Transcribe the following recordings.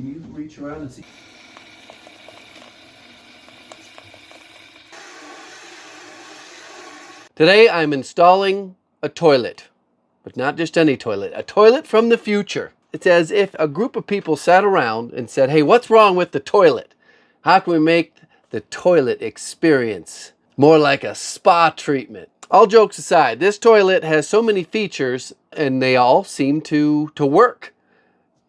Can you reach around and see? Today I'm installing a toilet, but not just any toilet, a toilet from the future. It's as if a group of people sat around and said, hey, what's wrong with the toilet? How can we make the toilet experience more like a spa treatment? All jokes aside, this toilet has so many features and they all seem to work.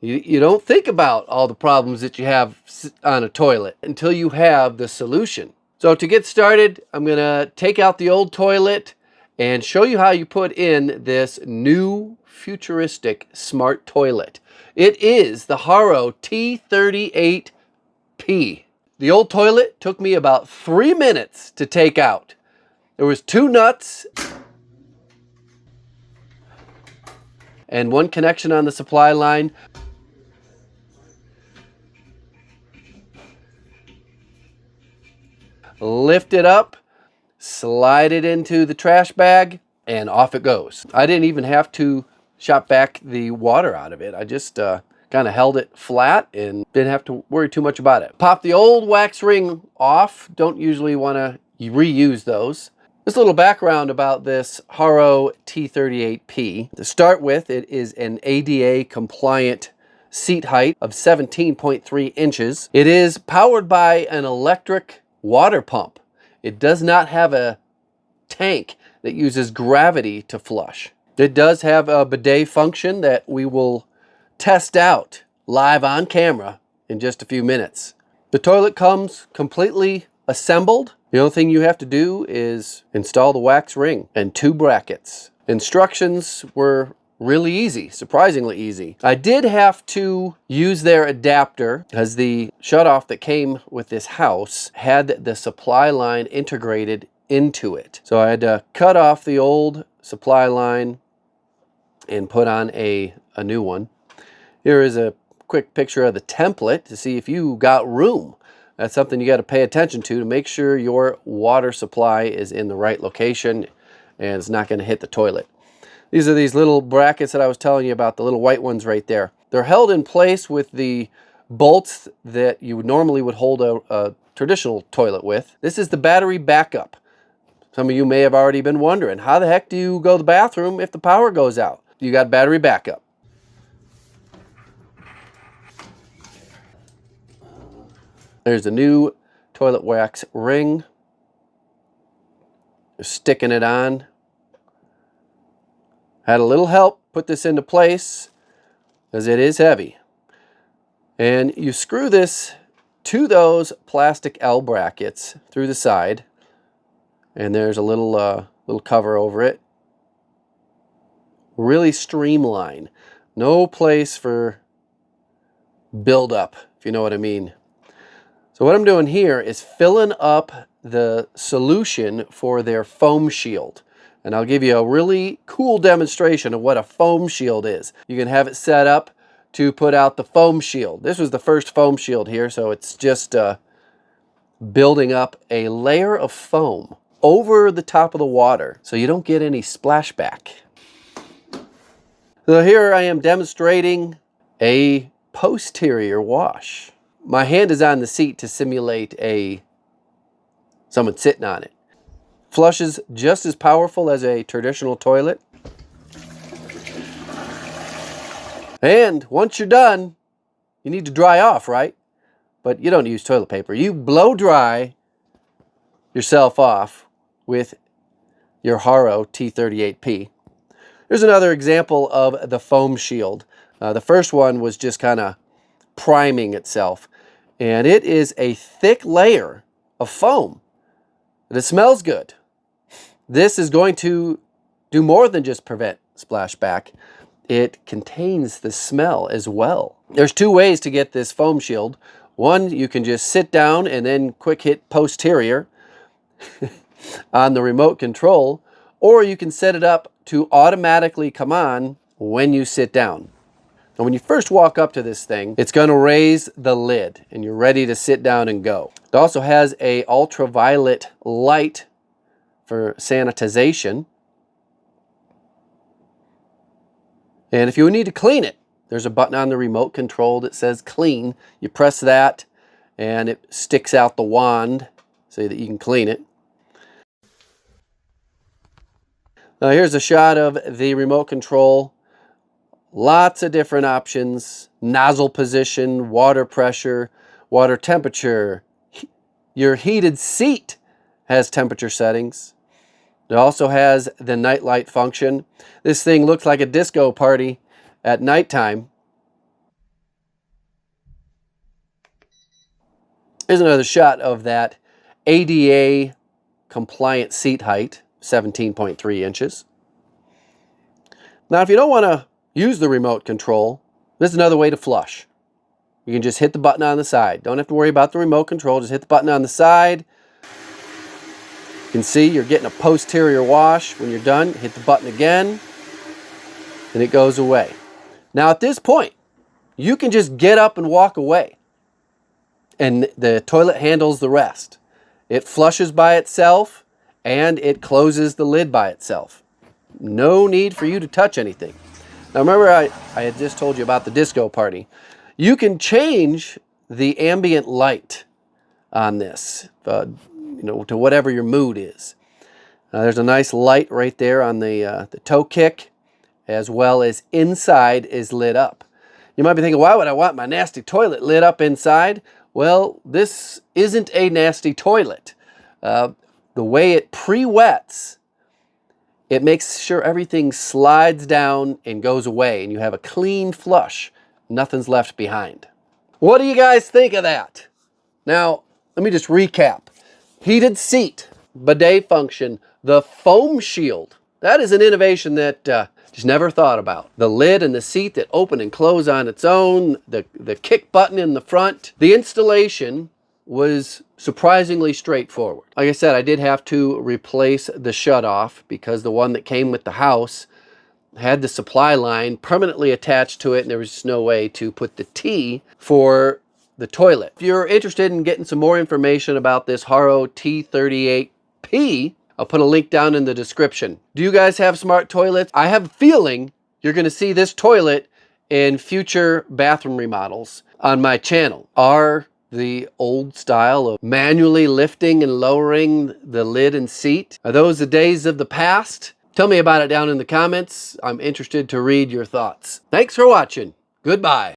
You don't think about all the problems that you have on a toilet until you have the solution. So to get started, I'm gonna take out the old toilet and show you how you put in this new futuristic smart toilet. It is the Horow T38P. The old toilet took me about 3 minutes to take out. There was 2 nuts and 1 connection on the supply line. Lift it up, slide it into the trash bag, and off it goes. I didn't even have to shop back the water out of it. I just kind of held it flat and didn't have to worry too much about it. Pop the old wax ring off. Don't usually want to reuse those. Just a little background about this Horow T38P. To start with, it is an ADA compliant seat height of 17.3 inches. It is powered by an electric water pump. It does not have a tank that uses gravity to flush. It does have a bidet function that we will test out live on camera in just a few minutes. The toilet comes completely assembled. The only thing you have to do is install the wax ring and 2 brackets. Instructions were really easy, surprisingly easy. I did have to use their adapter because the shutoff that came with this house had the supply line integrated into it. So I had to cut off the old supply line and put on a new one. Here is a quick picture of the template to see if you got room. That's something you got to pay attention to make sure your water supply is in the right location and it's not going to hit the toilet. These are these little brackets that I was telling you about, the little white ones right there. They're held in place with the bolts that you normally would hold a traditional toilet with. This is the battery backup. Some of you may have already been wondering, how the heck do you go to the bathroom if the power goes out? You got battery backup. There's a new toilet wax ring. Just sticking it on. Had a little help put this into place because it is heavy. And you screw this to those plastic L brackets through the side. And there's a little cover over it. Really streamline. No place for build-up, if you know what I mean. So what I'm doing here is filling up the solution for their foam shield. And I'll give you a really cool demonstration of what a foam shield is. You can have it set up to put out the foam shield. This was the first foam shield here, so it's just building up a layer of foam over the top of the water so you don't get any splashback. So here I am demonstrating a posterior wash. My hand is on the seat to simulate someone sitting on it. Flushes just as powerful as a traditional toilet. And once you're done, you need to dry off, right? But you don't use toilet paper. You blow dry yourself off with your Horow T38P. Here's another example of the foam shield. The first one was just kind of priming itself. And it is a thick layer of foam. And it smells good. This is going to do more than just prevent splashback. It contains the smell as well. There's 2 ways to get this foam shield. One, you can just sit down and then quick hit posterior on the remote control, or you can set it up to automatically come on when you sit down. And when you first walk up to this thing, it's going to raise the lid and you're ready to sit down and go. It also has a ultraviolet light for sanitization. And if you need to clean it, there's a button on the remote control that says clean. You press that and it sticks out the wand so that you can clean it. Now here's a shot of the remote control. Lots of different options: nozzle position, water pressure, water temperature. Your heated seat has temperature settings. It also has the night light function. This thing looks like a disco party at nighttime. Here's another shot of that ADA compliant seat height, 17.3 inches. Now, if you don't want to use the remote control, this is another way to flush. You can just hit the button on the side. Don't have to worry about the remote control. Just hit the button on the side. You can see you're getting a posterior wash. When you're done, hit the button again, and it goes away. Now, at this point, you can just get up and walk away, and the toilet handles the rest. It flushes by itself, and it closes the lid by itself. No need for you to touch anything. Now, remember I had just told you about the disco party. You can change the ambient light on this, to whatever your mood is. There's a nice light right there on the toe kick, as well as inside is lit up. You might be thinking, why would I want my nasty toilet lit up inside? Well, this isn't a nasty toilet. The way it pre-wets, it makes sure everything slides down and goes away, and you have a clean flush. Nothing's left behind. What do you guys think of that? Now, let me just recap. Heated seat, bidet function, the foam shield. That is an innovation that just never thought about. The lid and the seat that open and close on its own, the kick button in the front. The installation was surprisingly straightforward. Like I said, I did have to replace the shutoff because the one that came with the house had the supply line permanently attached to it, and there was just no way to put the T for the toilet. If you're interested in getting some more information about this Horow T38P, I'll put a link down in the description. Do you guys have smart toilets? I have a feeling you're going to see this toilet in future bathroom remodels on my channel. Are the old style of manually lifting and lowering the lid and seat, are those the days of the past? Tell me about it down in the comments. I'm interested to read your thoughts. Thanks for watching. Goodbye.